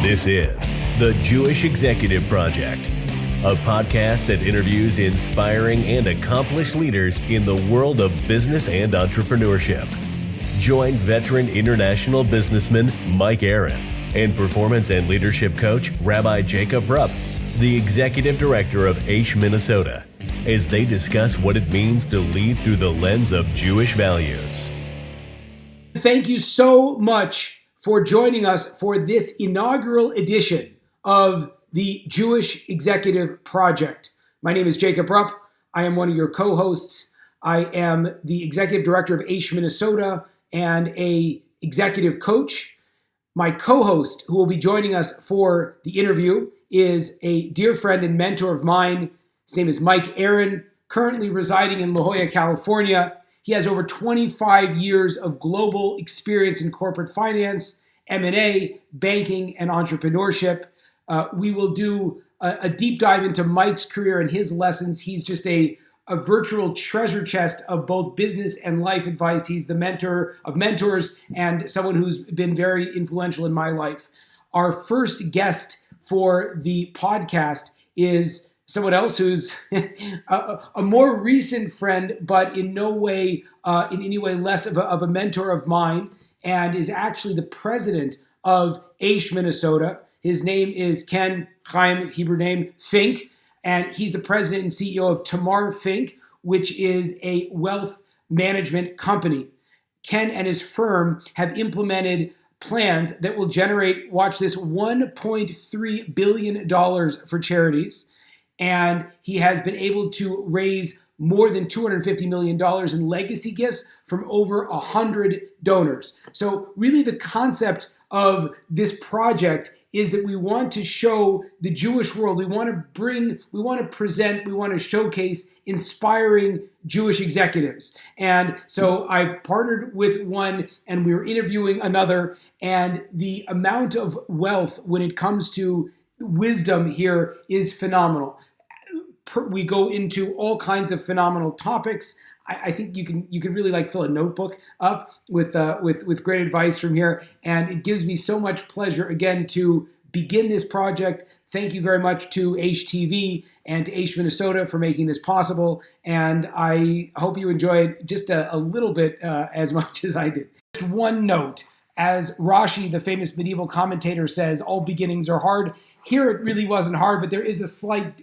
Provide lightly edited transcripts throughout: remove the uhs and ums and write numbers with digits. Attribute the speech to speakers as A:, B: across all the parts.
A: This is the Jewish Executive Project, a podcast that interviews inspiring and accomplished leaders in the world of business and entrepreneurship. Join veteran international businessman Mike Aaron and performance and leadership coach Rabbi Jacob Rupp, the executive director of Aish, Minnesota, as they discuss what it means to lead through the lens of Jewish values.
B: Thank you so much for joining us for this inaugural edition of the Jewish Executive Project. My name is Jacob Rupp. I am one of your co-hosts. I am the executive director of Aish, Minnesota, and a executive coach. My co-host, who will be joining us for the interview, is a dear friend and mentor of mine. His name is Mike Aaron, currently residing in La Jolla, California. He has over 25 years of global experience in corporate finance, M&A, banking, and entrepreneurship. We will do a deep dive into Mike's career and his lessons. He's just a virtual treasure chest of both business and life advice. He's the mentor of mentors and someone who's been very influential in my life. Our first guest for the podcast is someone else who's a more recent friend, but in no way, in any way less of a mentor of mine, and is actually the president of Aish, Minnesota. His name is Chaim, Hebrew name, Fink, and he's the president and CEO of Tamar Fink, which is a wealth management company. Ken and his firm have implemented plans that will generate, watch this, $1.3 billion for charities. And he has been able to raise more than $250 million in legacy gifts from over 100 donors. So really the concept of this project is that we want to show the Jewish world, we want to present, we want to showcase inspiring Jewish executives. And so I've partnered with one and we're interviewing another, and the amount of wealth when it comes to wisdom here is phenomenal. We go into all kinds of phenomenal topics. I think you can really fill a notebook up with great advice from here, and it gives me so much pleasure again to begin this project. Thank you very much to Aish TV and to Aish Minnesota for making this possible, and I hope you enjoyed just a little bit as much as I did. Just one note, as Rashi, the famous medieval commentator, says, all beginnings are hard. Here it really wasn't hard, but there is a slight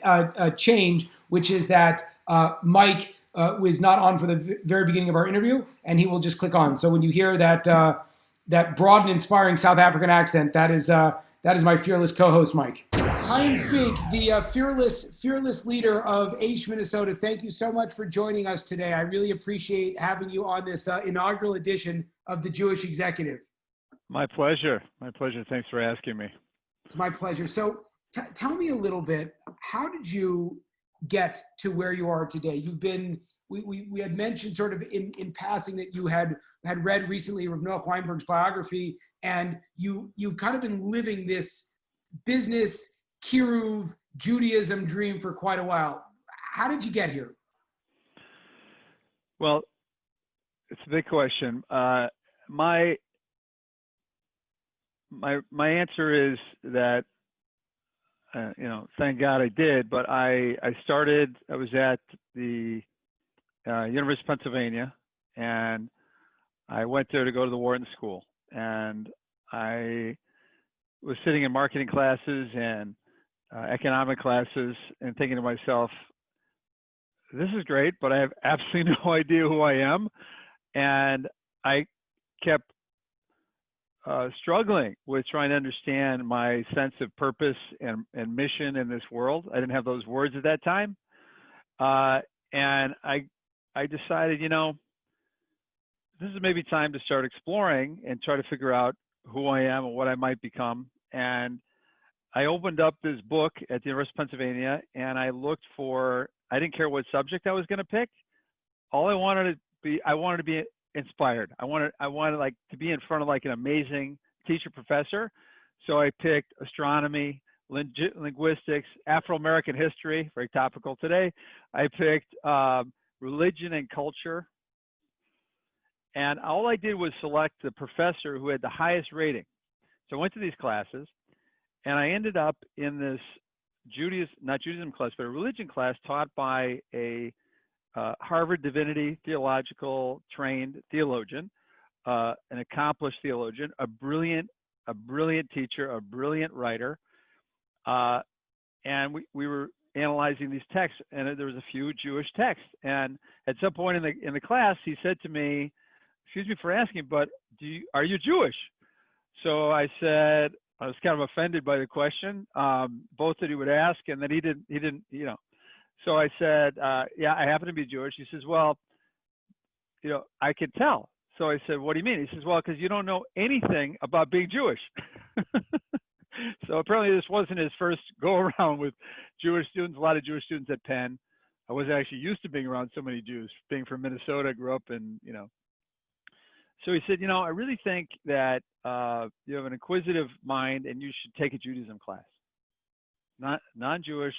B: change, which is that Mike was not on for the very beginning of our interview, and he will just click on. So when you hear that broad and inspiring South African accent, that is my fearless co-host, Mike. Chaim Fink, the fearless leader of Aish, Minnesota. Thank you so much for joining us today. I really appreciate having you on this inaugural edition of the Jewish Executive.
C: My pleasure. Thanks for asking me.
B: It's my pleasure. So tell me a little bit, how did you get to where you are today? You've been, we had mentioned sort of in passing that you had read recently Rav Noach Weinberg's biography, and you've kind of been living this business, Kiruv, Judaism dream for quite a while. How did you get here?
C: Well, it's a big question. My answer is that, thank God I did, but I was at the University of Pennsylvania, and I went there to go to the Wharton School, and I was sitting in marketing classes and economic classes and thinking to myself, this is great, but I have absolutely no idea who I am. And I kept struggling with trying to understand my sense of purpose and mission in this world. I didn't have those words at that time. And I decided, this is maybe time to start exploring and try to figure out who I am and what I might become. And I opened up this book at the University of Pennsylvania, and I looked for, I didn't care what subject I was going to pick. All I wanted to be inspired. I wanted to be in front of an amazing teacher professor. So I picked astronomy, linguistics, Afro-American history, very topical today. I picked religion and culture. And all I did was select the professor who had the highest rating. So I went to these classes, And I ended up in this not Judaism class, but a religion class taught by a Harvard Divinity theological trained theologian, an accomplished theologian, a brilliant teacher, a brilliant writer. And we were analyzing these texts, and there was a few Jewish texts. And at some point in the class, he said to me, "Excuse me for asking, but are you Jewish?" So I said, I was kind of offended by the question, both that he would ask, and that he didn't, So I said, "Yeah, I happen to be Jewish." He says, "Well, I could tell." So I said, "What do you mean?" He says, "Well, because you don't know anything about being Jewish." So apparently this wasn't his first go around with Jewish students. A lot of Jewish students at Penn. I wasn't actually used to being around so many Jews. Being from Minnesota, grew up in, So he said, I really think that you have an inquisitive mind and you should take a Judaism class. Non-Jewish,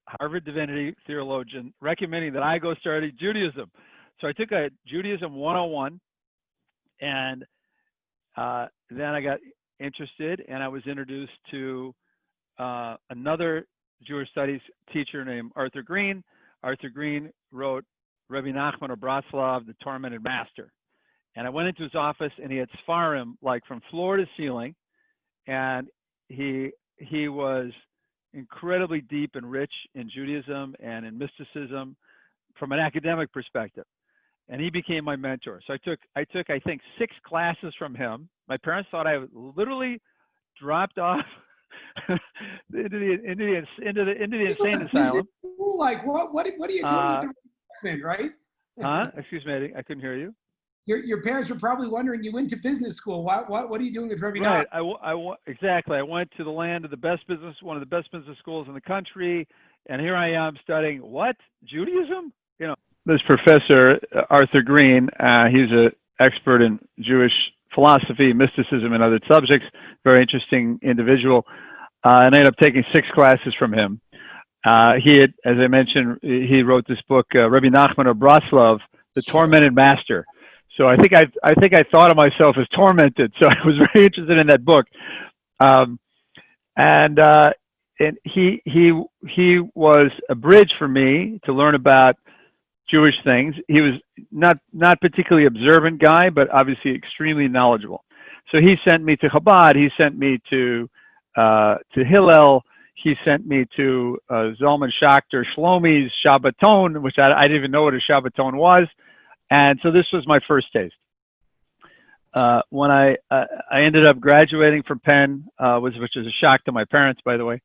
C: Harvard Divinity theologian, recommending that I go study Judaism. So I took a Judaism 101, and then I got interested, and I was introduced to another Jewish studies teacher named Arthur Green. Arthur Green wrote Rabbi Nachman of Bratslav, The Tormented Master. And I went into his office, and he had Sfarim like from floor to ceiling, and he was incredibly deep and rich in Judaism and in mysticism from an academic perspective. And he became my mentor. So I took I think 6 classes from him. My parents thought I literally dropped off into the insane asylum.
B: Like what are you doing with the investment, right?
C: Excuse me, I couldn't hear you.
B: Your parents were probably wondering, you went to business school. What are you doing with Rabbi Nachman?
C: Right. Exactly. I went to the land of one of the best business schools in the country, and here I am studying what? Judaism? This professor Arthur Green, he's an expert in Jewish philosophy, mysticism, and other subjects. Very interesting individual. And I ended up taking 6 classes from him. He had, as I mentioned, he wrote this book, Rabbi Nachman of Bratslav, The Tormented Master. So I think I thought of myself as tormented. So I was very interested in that book, and he was a bridge for me to learn about Jewish things. He was not particularly observant guy, but obviously extremely knowledgeable. So he sent me to Chabad. He sent me to Hillel. He sent me to Zalman Schachter Shlomi's Shabbaton, which I didn't even know what a Shabbaton was. And so this was my first taste. When I ended up graduating from Penn, which is a shock to my parents, by the way.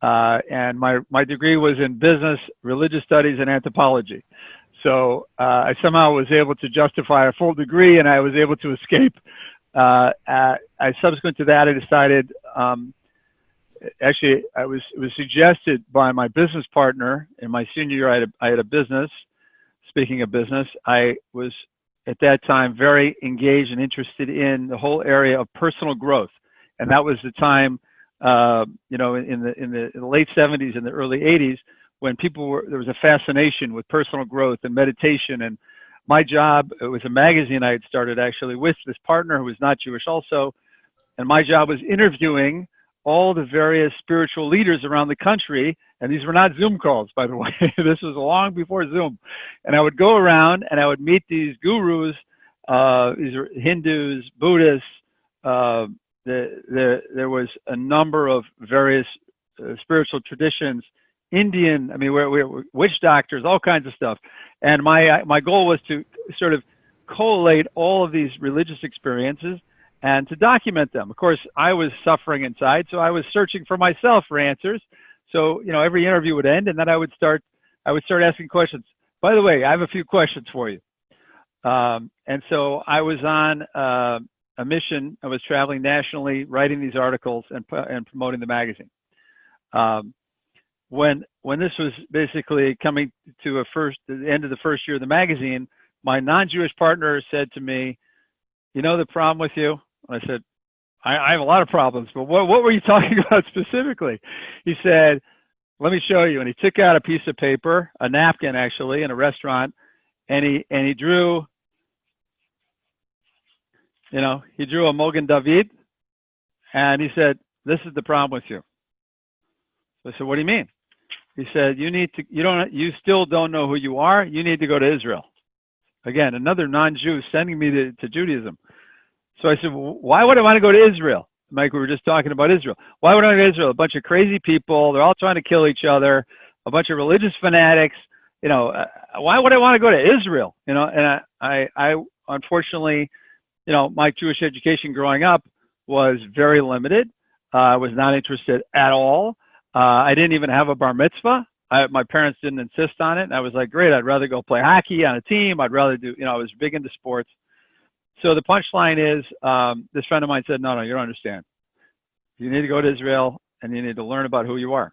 C: And my degree was in business, religious studies, and anthropology. So I somehow was able to justify a full degree, and I was able to escape. Subsequent to that, I decided, actually, it was suggested by my business partner in my senior year. I had a business. Speaking of business, I was at that time very engaged and interested in the whole area of personal growth, and that was the time, in the late 70s and the early 80s, when there was a fascination with personal growth and meditation. And my job, it was a magazine I had started actually with this partner who was not Jewish also, and my job was interviewing all the various spiritual leaders around the country. And these were not Zoom calls, by the way. This was long before Zoom. And I would go around and I would meet these gurus. These are Hindus, Buddhists. There was a number of various spiritual traditions, Indian. I mean, we're witch doctors, all kinds of stuff. And my goal was to sort of collate all of these religious experiences and to document them. Of course, I was suffering inside, so I was searching for myself for answers. So, every interview would end, and then I would start asking questions. By the way, I have a few questions for you. And so I was on a mission. I was traveling nationally, writing these articles and promoting the magazine. When this was basically coming to the end of the first year of the magazine, my non-Jewish partner said to me, the problem with you? I said, I have a lot of problems, but what were you talking about specifically? He said, let me show you. And he took out a piece of paper, a napkin actually, in a restaurant, and he drew, he drew a Mogen David, and he said, this is the problem with you. So I said, what do you mean? He said, you still don't know who you are. You need to go to Israel. Again, another non-Jew sending me to Judaism. So I said, well, why would I want to go to Israel? Mike, we were just talking about Israel. Why would I go to Israel? A bunch of crazy people. They're all trying to kill each other. A bunch of religious fanatics. Why would I want to go to Israel? And I unfortunately, my Jewish education growing up was very limited. I was not interested at all. I didn't even have a bar mitzvah. My parents didn't insist on it. And I was like, great, I'd rather go play hockey on a team. I'd rather do, I was big into sports. So the punchline is, this friend of mine said, no, you don't understand. You need to go to Israel and you need to learn about who you are.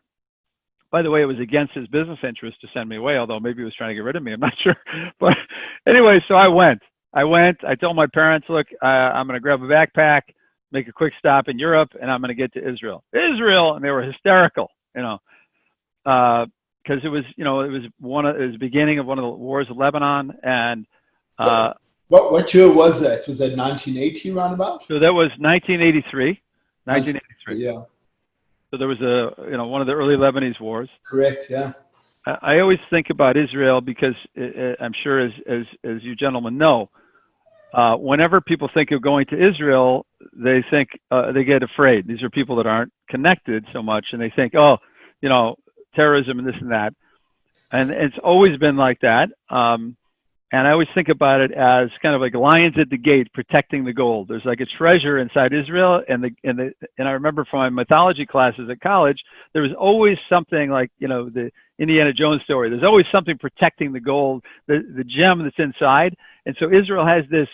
C: By the way, it was against his business interest to send me away, although maybe he was trying to get rid of me. I'm not sure. But anyway, so I went. I told my parents, look, I'm going to grab a backpack, make a quick stop in Europe, and I'm going to get to Israel. Israel! And they were hysterical, because it was the beginning of one of the wars of Lebanon. And
D: what year was that? Was that 1980 roundabout?
C: So that was 1983. 1983.
D: Yeah.
C: So there was one of the early Lebanese wars.
D: Correct. Yeah.
C: I always think about Israel because I'm sure, as you gentlemen know, whenever people think of going to Israel, they think they get afraid. These are people that aren't connected so much, and they think, terrorism and this and that. And it's always been like that. And I always think about it as kind of like lions at the gate protecting the gold. There's like a treasure inside Israel, and I remember from my mythology classes at college, there was always something like the Indiana Jones story. There's always something protecting the gold, the gem that's inside. And so Israel has this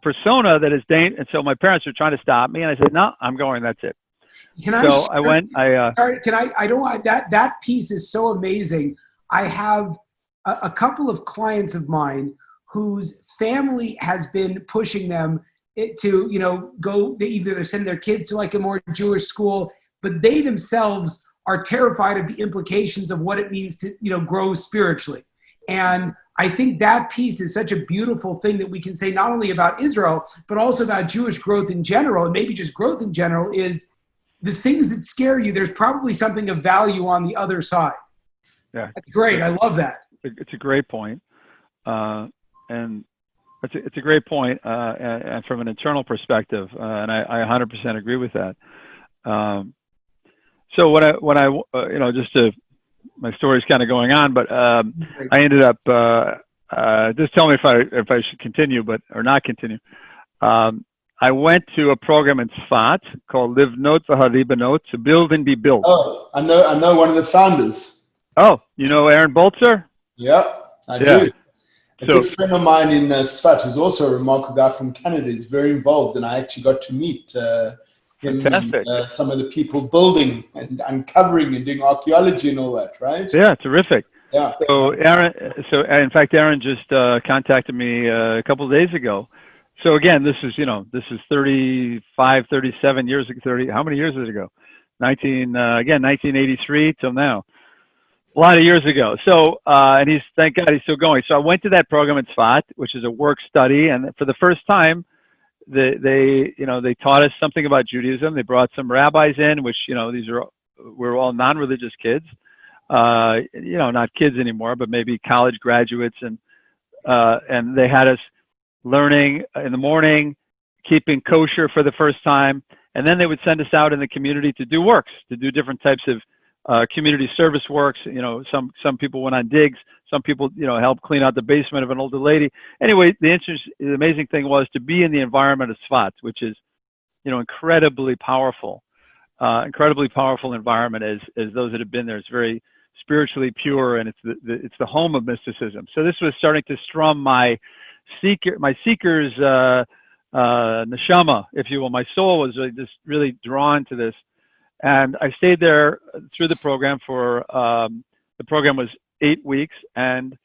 C: persona that is dangerous. And so my parents were trying to stop me, and I said, no, I'm going. That's it. I went.
B: I don't want that piece is so amazing. I have a couple of clients of mine whose family has been pushing them to, go, they send their kids to like a more Jewish school, but they themselves are terrified of the implications of what it means to, grow spiritually. And I think that piece is such a beautiful thing that we can say not only about Israel, but also about Jewish growth in general, and maybe just growth in general, is the things that scare you, there's probably something of value on the other side.
C: Yeah.
B: That's great. I love that.
C: It's a great point. And it's a great point, and from an internal perspective, and I 100% agree with that. So my story's kind of going on, but I ended up just tell me if I should continue, or not continue. I went to a program in Tzfat called Livnot v'Haribanot, to build and be built.
D: Oh, I know one of the founders.
C: Oh, you know Aaron Boltzer?
D: Yeah, I do. A good friend of mine in Tzfat, who's also a remarkable guy from Canada, is very involved, and I actually got to meet him, some of the people building and uncovering and doing archaeology and all that, right?
C: Yeah, terrific.
D: Yeah.
C: So in fact, Aaron just contacted me a couple of days ago. So again, this is 35, 37 years ago. How many years ago? 1983 till now. A lot of years ago. So, and thank God he's still going. So I went to that program in Tzfat, which is a work study. And for the first time, they taught us something about Judaism. They brought some rabbis in, which, we're all non-religious kids, not kids anymore, but maybe college graduates. And they had us learning in the morning, keeping kosher for the first time. And then they would send us out in the community to do works, to do different types of community service works. Some people went on digs. Some people, helped clean out the basement of an older lady. Anyway, the amazing thing was to be in the environment of Tzfat, which is, incredibly powerful environment as those that have been there. It's very spiritually pure, and it's the home of mysticism. So this was starting to strum my seeker's neshama, if you will. My soul was just really drawn to this. And I stayed there through the program the program was 8 weeks. And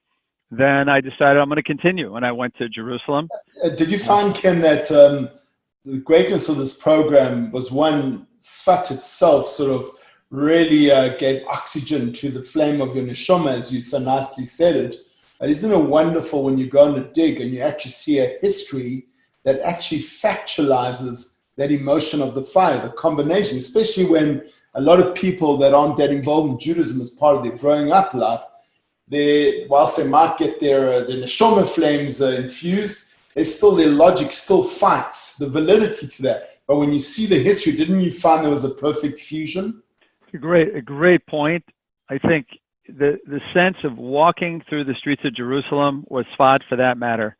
C: then I decided I'm going to continue. And I went to Jerusalem.
D: Did you find, Ken, that the greatness of this program was one, Tzfat itself sort of really gave oxygen to the flame of your neshama, as you so nicely said it. And isn't it wonderful when you go on a dig and you actually see a history that actually factualizes that emotion of the fire, the combination, especially when a lot of people that aren't that involved in Judaism as part of their growing up life, whilst they might get their neshama flames infused, their logic still fights the validity to that. But when you see the history, didn't you find there was a perfect fusion?
C: A great point. I think the sense of walking through the streets of Jerusalem, or Sfat for that matter,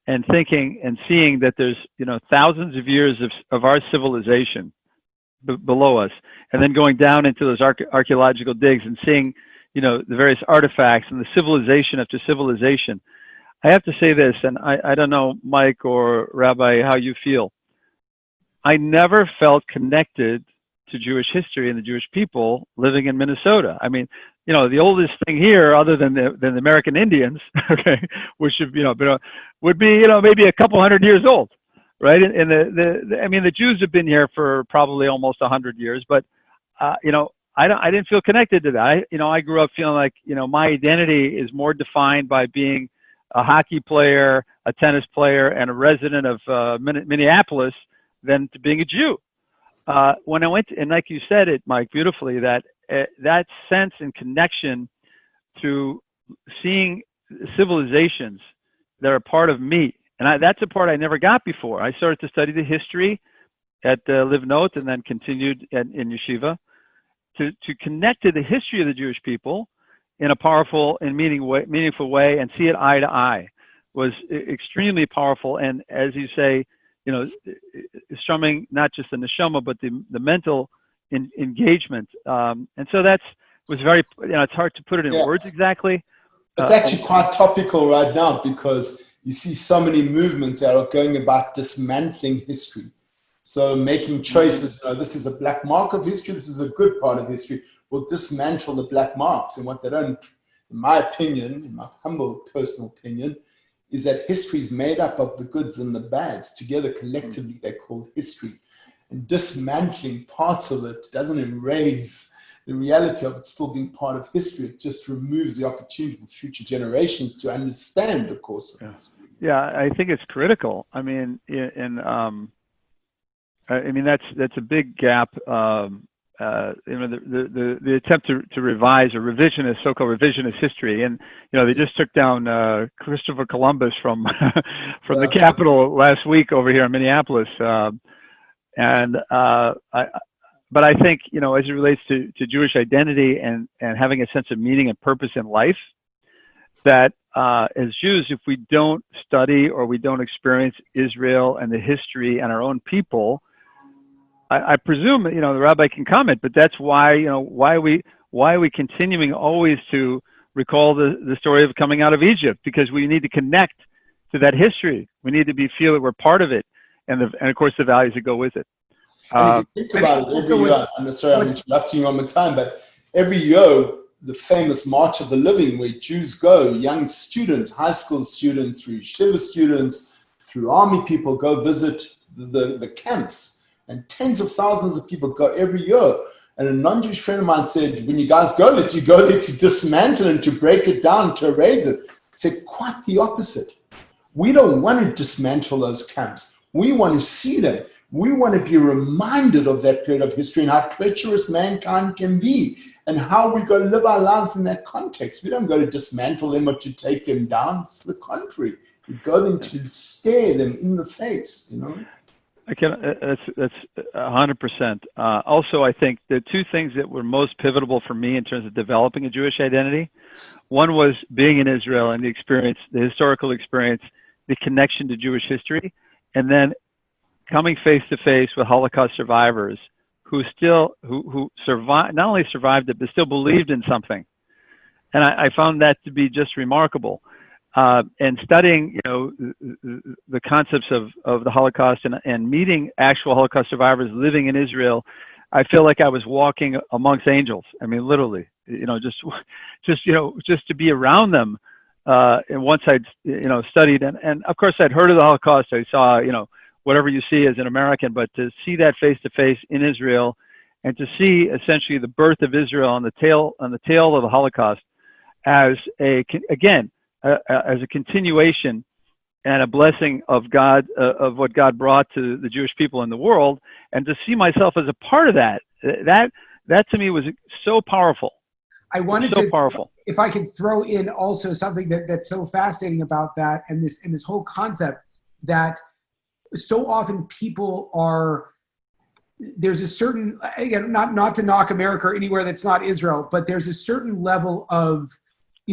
C: and thinking and seeing that there's thousands of years of our civilization below us, and then going down into those archaeological digs and seeing the various artifacts and the civilization after civilization. I have to say this, and I don't know, Mike or Rabbi, how you feel. I never felt connected to Jewish history and the Jewish people living in Minnesota. I mean, the oldest thing here, other than the American Indians, okay, which would be maybe a couple hundred years old, right? And the Jews have been here for probably almost 100 years, but I didn't feel connected to that. I grew up feeling like my identity is more defined by being a hockey player, a tennis player, and a resident of Minneapolis than to being a Jew. When I went to, and like you said it, Mike, beautifully, that sense and connection to seeing civilizations that are part of me, and that's a part I never got before. I started to study the history at Livnot and then continued in yeshiva to connect to the history of the Jewish people in a powerful and meaningful way, and see it eye to eye was extremely powerful. And as you say, strumming not just the neshama, but the mental engagement. And so was very, it's hard to put it in words exactly.
D: It's actually quite topical right now, because you see so many movements that are going about dismantling history. So making choices, this is a black mark of history, this is a good part of history. We'll dismantle the black marks. And what they don't, in my opinion, in my humble personal opinion, is that history is made up of the goods and the bads. Together, collectively, they're called history. And dismantling parts of it doesn't erase the reality of it still being part of history. It just removes the opportunity for future generations to understand the course of history.
C: Yeah, I think it's critical. I mean, that's a big gap. The attempt to revise or so-called revisionist history, and they just took down Christopher Columbus from the Capitol last week over here in Minneapolis, but I think as it relates to Jewish identity and having a sense of meaning and purpose in life, that as Jews, if we don't study or we don't experience Israel and the history and our own people, I presume the rabbi can comment, but that's why why are we continuing always to recall the story of coming out of Egypt, because we need to connect to that history. We need to feel that we're part of it, and of course the values that go with it.
D: And if you think about it, every year, I'm sorry I'm interrupting you on my time, but every year the famous March of the Living, where Jews go, young students, high school students, through Shiva students, through army people, go visit the camps. And tens of thousands of people go every year. And a non-Jewish friend of mine said, when you guys go there, do you go there to dismantle and to break it down, to erase it? I said, quite the opposite. We don't want to dismantle those camps. We want to see them. We want to be reminded of that period of history and how treacherous mankind can be, and how we go live our lives in that context. We don't go to dismantle them or to take them down. It's the contrary. We go there to stare them in the face,
C: That's 100%. Also, I think the two things that were most pivotal for me in terms of developing a Jewish identity, one was being in Israel and the historical experience, the connection to Jewish history, and then coming face to face with Holocaust survivors who survived, not only survived it, but still believed in something. And I found that to be just remarkable. And studying, the concepts of the Holocaust and meeting actual Holocaust survivors living in Israel, I feel like I was walking amongst angels. I mean, literally, just to be around them. And once I'd, studied, and of course I'd heard of the Holocaust. I saw, whatever you see as an American, but to see that face to face in Israel, and to see essentially the birth of Israel on the tail of the Holocaust as a continuation and a blessing of God, of what God brought to the Jewish people in the world, and to see myself as a part of that. That to me was so powerful.
B: I wanted
C: so
B: to,
C: powerful.
B: If I could throw in also something that's so fascinating about that, and this whole concept that so often people are, there's a certain, again, not to knock America or anywhere that's not Israel, but there's a certain level of,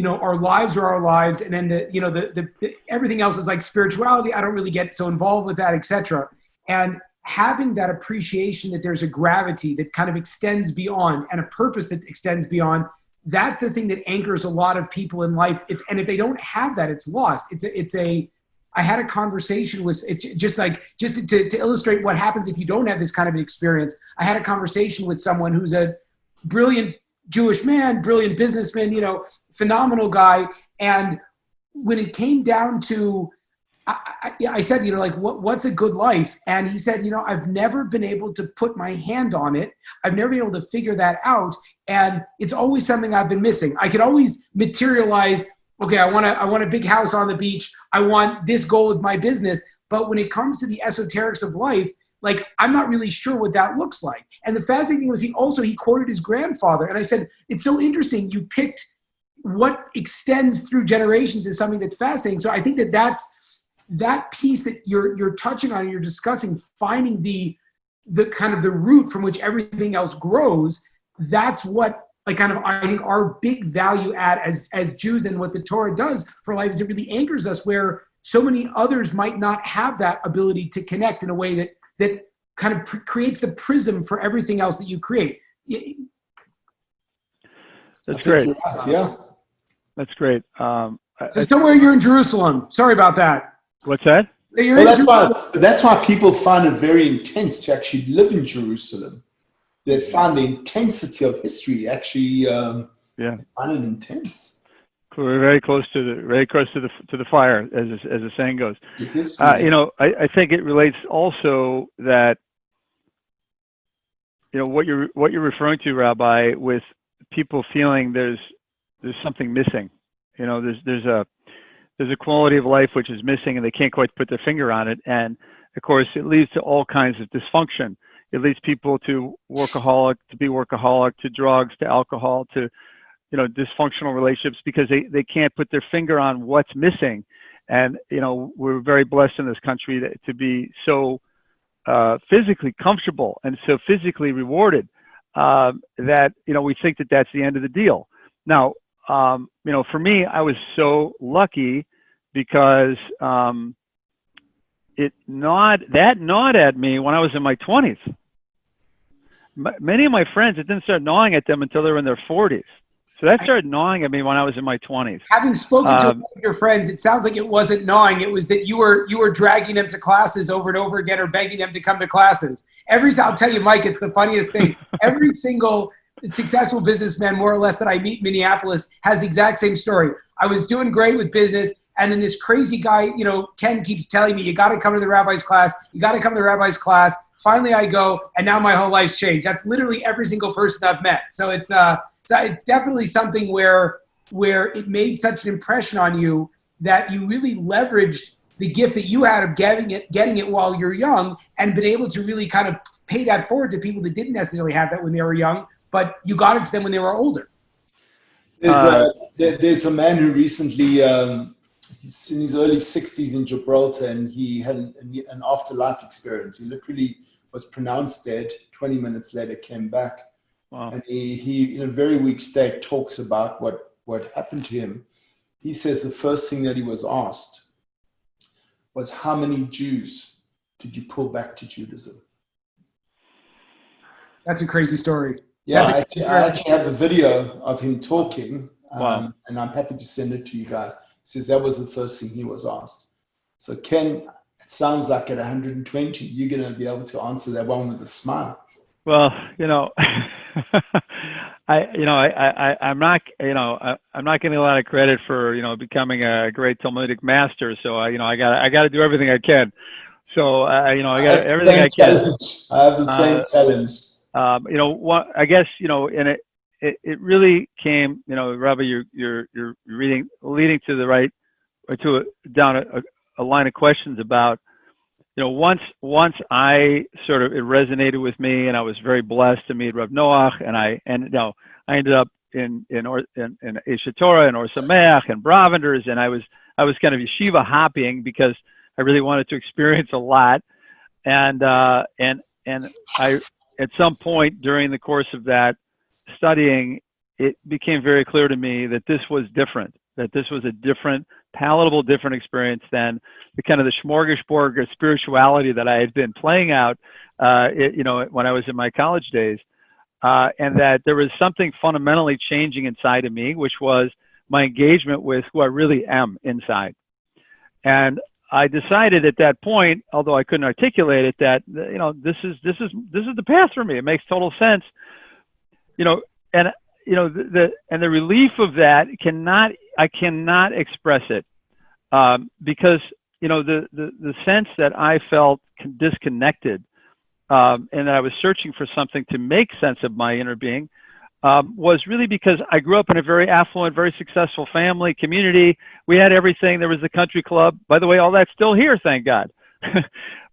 B: our lives are our lives, and then the everything else is like spirituality. I don't really get so involved with that, etc. And having that appreciation that there's a gravity that kind of extends beyond, and a purpose that extends beyond, that's the thing that anchors a lot of people in life. If they don't have that, it's lost. I had a conversation with, it's just to illustrate what happens if you don't have this kind of an experience. I had a conversation with someone who's a brilliant Jewish man, brilliant businessman, phenomenal guy. And when it came down to, I said, what's a good life? And he said, I've never been able to put my hand on it. I've never been able to figure that out. And it's always something I've been missing. I could always materialize, okay, I want a big house on the beach. I want this goal with my business. But when it comes to the esoterics of life, I'm not really sure what that looks like. And the fascinating thing was he quoted his grandfather. And I said, it's so interesting. You picked what extends through generations is something that's fascinating. So I think that's that piece that you're touching on, you're discussing, finding the kind of the root from which everything else grows. That's what I think our big value add as Jews, and what the Torah does for life is it really anchors us where so many others might not have that ability to connect in a way that kind of creates the prism for everything else that you create.
C: That's great.
D: Right, yeah.
C: That's great.
B: Somewhere you're in Jerusalem. Sorry about that.
C: What's that?
D: That's why people find it very intense to actually live in Jerusalem. They find the intensity of history actually. Find it intense.
C: We're very close to the fire, as the saying goes. I think it relates also that what you're referring to, Rabbi, with people feeling there's something missing. There's a quality of life which is missing, and they can't quite put their finger on it. And of course, it leads to all kinds of dysfunction. It leads people to be workaholic, to drugs, to alcohol, to dysfunctional relationships, because they can't put their finger on what's missing. And we're very blessed in this country to be so physically comfortable and so physically rewarded that we think that that's the end of the deal. Now, for me, I was so lucky because that gnawed at me when I was in my 20s. Many of my friends, it didn't start gnawing at them until they were in their 40s. So that started gnawing at me when I was in my 20s.
B: Having spoken to one of your friends, it sounds like it wasn't gnawing. It was that you were dragging them to classes over and over again, or begging them to come to classes. I'll tell you, Mike, it's the funniest thing. Every single successful businessman, more or less, that I meet in Minneapolis has the exact same story. I was doing great with business, and then this crazy guy, Ken, keeps telling me, you got to come to the rabbi's class. You got to come to the rabbi's class. Finally, I go, and now my whole life's changed. That's literally every single person I've met. So it's definitely something where it made such an impression on you that you really leveraged the gift that you had of getting it while you're young, and been able to really kind of pay that forward to people that didn't necessarily have that when they were young, but you got it to them when they were older.
D: There's a man who recently, he's in his early 60s in Gibraltar, and he had an afterlife experience. He literally was pronounced dead. 20 minutes later, came back.
C: Wow.
D: And he, in a very weak state, talks about what happened to him. He says the first thing that he was asked was, how many Jews did you pull back to Judaism?
B: That's a crazy story.
D: Yeah, I actually have the video of him talking,
C: Wow.
D: And I'm happy to send it to you guys. He says that was the first thing he was asked. So Ken, it sounds like at 120, you're going to be able to answer that one with a smile.
C: Well, I'm not getting a lot of credit for becoming a great Talmudic master. So I got to do everything I can. So I got everything I can.
D: I have the same challenge.
C: I guess and it really came. Rabbi, you're leading to the right, down a line of questions about, once I sort of, it resonated with me, and I was very blessed to meet Rav Noach, and I ended up in Eshet Torah and Or Sameach and Bravenders, and I was kind of yeshiva hopping because I really wanted to experience a lot, and I at some point during the course of that studying, it became very clear to me that this was different, that this was a different, palatable, different experience than the kind of the smorgasbord of spirituality that I had been playing out, when I was in my college days, and that there was something fundamentally changing inside of me, which was my engagement with who I really am inside. And I decided at that point, although I couldn't articulate it, that this is the path for me. It makes total sense, and the relief of that I cannot express it, because the sense that I felt disconnected, and that I was searching for something to make sense of my inner being, was really because I grew up in a very affluent, very successful family, community. We had everything. There was a country club. By the way, all that's still here, thank God.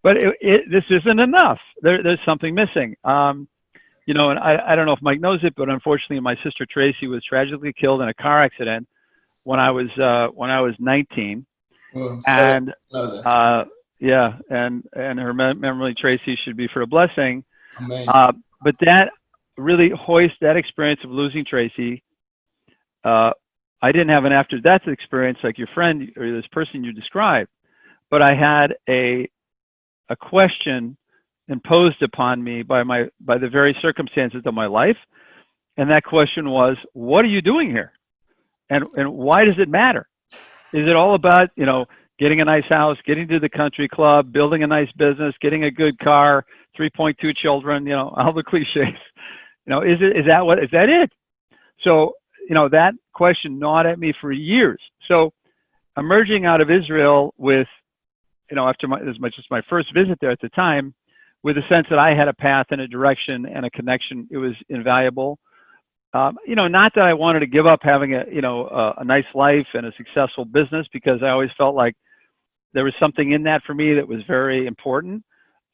C: But this isn't enough. There's something missing. And I don't know if Mike knows it, but unfortunately, my sister Tracy was tragically killed in a car accident when I was 19.
D: Oh,
C: and her memory, Tracy, should be for a blessing.
D: Amen.
C: But that really that experience of losing Tracy, I didn't have an after-death experience like your friend or this person you described, but I had a question imposed upon me by the very circumstances of my life, and that question was, what are you doing here, and why does it matter? Is it all about getting a nice house, getting to the country club, building a nice business, getting a good car, 3.2 children, all the cliches? Is that it? So, that question gnawed at me for years. So emerging out of Israel with, after my first visit there at the time, with a sense that I had a path and a direction and a connection, it was invaluable. Not that I wanted to give up having a nice life and a successful business, because I always felt like there was something in that for me that was very important.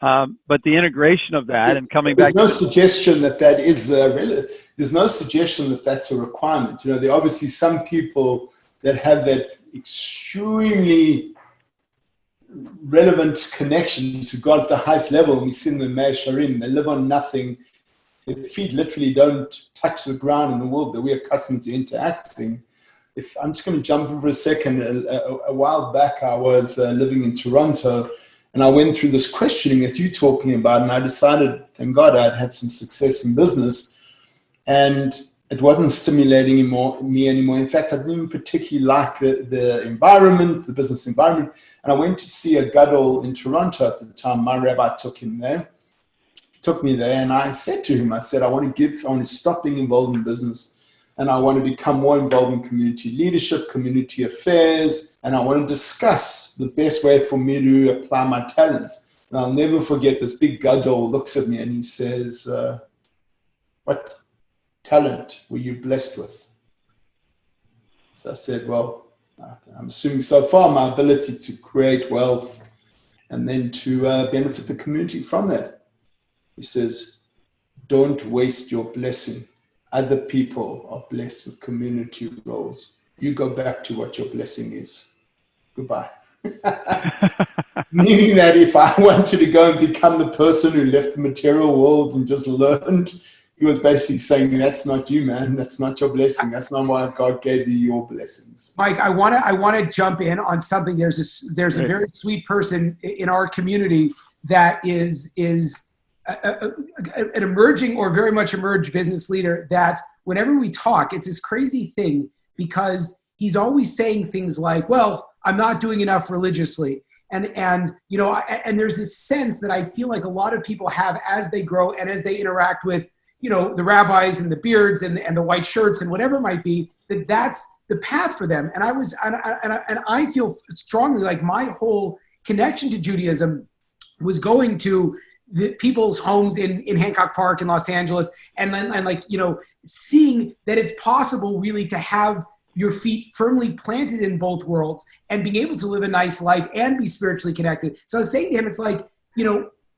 C: But the integration of that and coming back.
D: There's no suggestion that is there's no suggestion that that's a requirement. There are obviously some people that have that extremely relevant connection to God at the highest level. We see them in Mei Sharim. They live on nothing. Their feet literally don't touch the ground in the world that we're accustomed to interacting. If I'm just going to jump over a second, a while back I was living in Toronto, and I went through this questioning that you're talking about, and I decided, thank God, I'd had some success in business, and it wasn't stimulating me anymore. In fact, I didn't particularly like the environment, the business environment, and I went to see a gadol in Toronto at the time. My rabbi took me there, and I said to him, I want to stop being involved in business, and I want to become more involved in community leadership, community affairs, and I want to discuss the best way for me to apply my talents. And I'll never forget, this big gadol looks at me and he says, what talent were you blessed with? So I said, well, I'm assuming so far my ability to create wealth and then to benefit the community from that. He says, don't waste your blessing. Other people are blessed with community roles. You go back to what your blessing is. Goodbye. Meaning that if I wanted to go and become the person who left the material world and just learned, he was basically saying, that's not you, man. That's not your blessing. That's not why God gave you your blessings.
B: Mike, I want to jump in on something. There's a very sweet person in our community that is an emerging or very much emerged business leader that whenever we talk, it's this crazy thing because he's always saying things like, well, I'm not doing enough religiously. And there's this sense that I feel like a lot of people have as they grow and as they interact with, the rabbis and the beards and the white shirts and whatever it might be, that's the path for them. And I feel strongly like my whole connection to Judaism was going to the people's homes in Hancock Park in Los Angeles, and seeing that it's possible really to have your feet firmly planted in both worlds and being able to live a nice life and be spiritually connected. So I was saying to him, it's like,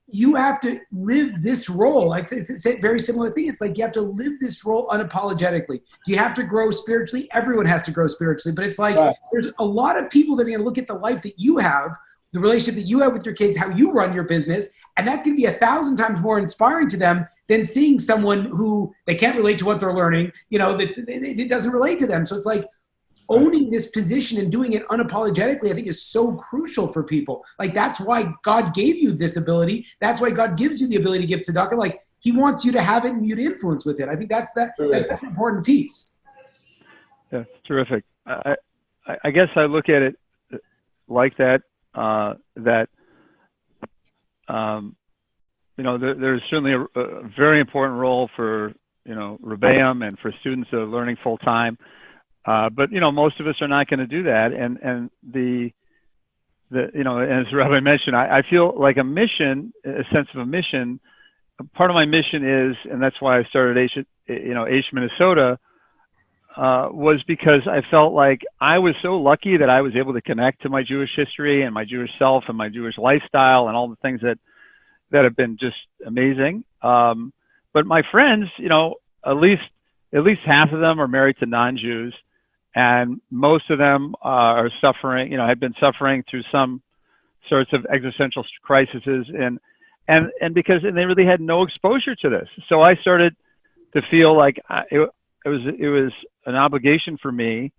B: you have to live this role. Like it's a very similar thing. It's like you have to live this role unapologetically. Do you have to grow spiritually? Everyone has to grow spiritually. But it's like there's a lot of people that are going to look at the life that you have, the relationship that you have with your kids, how you run your business, and that's going to be 1,000 times more inspiring to them than seeing someone who they can't relate to what they're learning, it doesn't relate to them. So it's like owning this position and doing it unapologetically, I think is so crucial for people. Like, that's why God gave you this ability. That's why God gives you the ability to give tzedakah. Like, he wants you to have it and you to influence with it. I think that's an important piece.
C: Yeah, terrific. I guess I look at it like that, there's certainly a very important role for, Rebbeim and for students that are learning full time. But, most of us are not going to do that. And as Rabbi mentioned, I feel like a mission, a sense of a mission. Part of my mission is, and that's why I started Aish, Minnesota, was because I felt like I was so lucky that I was able to connect to my Jewish history and my Jewish self and my Jewish lifestyle and all the things that have been just amazing. But my friends, at least half of them are married to non-Jews, and most of them are suffering, had been suffering through some sorts of existential crises, and because they really had no exposure to this. So I started to feel like it was an obligation for me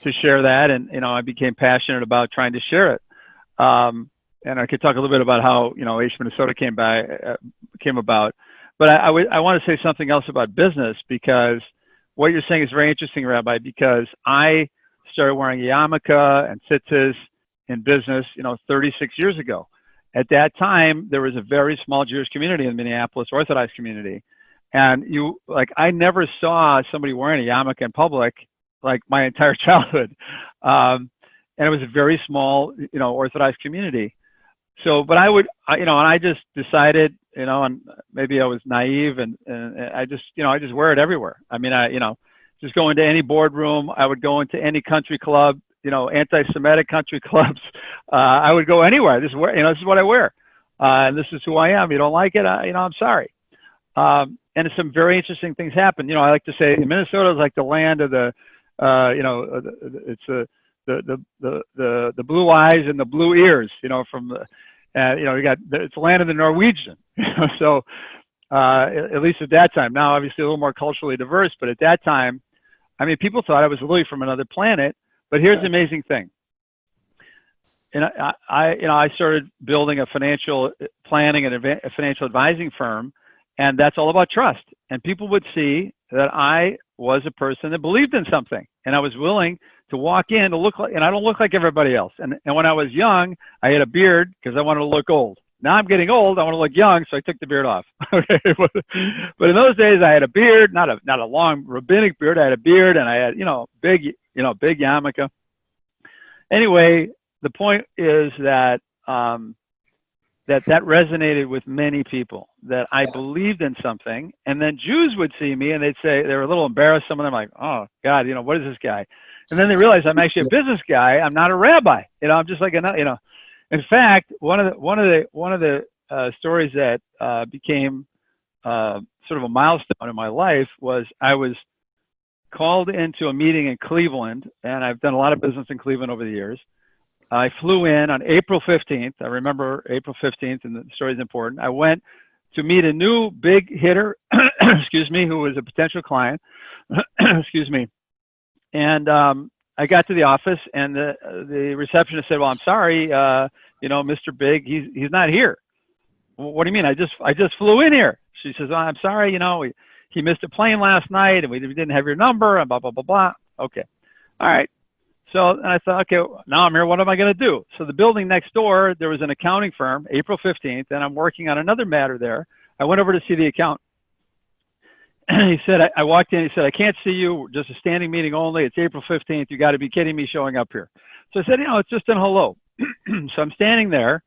C: to share that, and I became passionate about trying to share it. And I could talk a little bit about how Aish Minnesota came about. But I want to say something else about business, because what you're saying is very interesting, Rabbi, because I started wearing yarmulke and tzitzis in business, 36 years ago. At that time, there was a very small Jewish community in the Minneapolis Orthodox community. And I never saw somebody wearing a yarmulke in public, like, my entire childhood. And it was a very small, Orthodox community. So, but and I just decided, and maybe I was naive, and I just wear it everywhere. I mean, just go into any boardroom. I would go into any country club, anti-Semitic country clubs. I would go anywhere. This is what I wear. And this is who I am. You don't like it? I'm sorry. And some very interesting things happen. I like to say Minnesota is like the land of the, it's the blue eyes and the blue ears, from the, it's the land of the Norwegian, so at least at that time. Now, obviously, a little more culturally diverse, but at that time, I mean, people thought I was really from another planet. But here's the amazing thing. And I started building a financial planning and a financial advising firm, and that's all about trust. And people would see that I was a person that believed in something, and I was willing to walk in to look like, and I don't look like everybody else. And when I was young, I had a beard because I wanted to look old. Now I'm getting old, I want to look young, so I took the beard off. Okay, but in those days, I had a beard, not a long rabbinic beard. I had a beard, and I had big yarmulke. Anyway, the point is that that resonated with many people, that I believed in something. And then Jews would see me and they'd say, they were a little embarrassed. Some of them like, oh God, what is this guy? And then they realized I'm actually a business guy. I'm not a rabbi. I'm just like another, In fact, one of the stories that became sort of a milestone in my life was I was called into a meeting in Cleveland, and I've done a lot of business in Cleveland over the years. I flew in on April 15th. I remember April 15th, and the story is important. I went to meet a new big hitter, excuse me, who was a potential client, excuse me. And I got to the office, and the receptionist said, well, I'm sorry, Mr. Big, he's not here. Well, what do you mean? I just flew in here. She says, oh, I'm sorry, he missed a plane last night, and we didn't have your number, and blah, blah, blah, blah. Okay. All right. So and I thought, okay, now I'm here. What am I going to do? So the building next door, there was an accounting firm, April 15th, and I'm working on another matter there. I went over to see the accountant. He said, I walked in, he said, I can't see you, just a standing meeting only. It's April 15th. You got to be kidding me showing up here. So I said, it's just an hello. So I'm standing there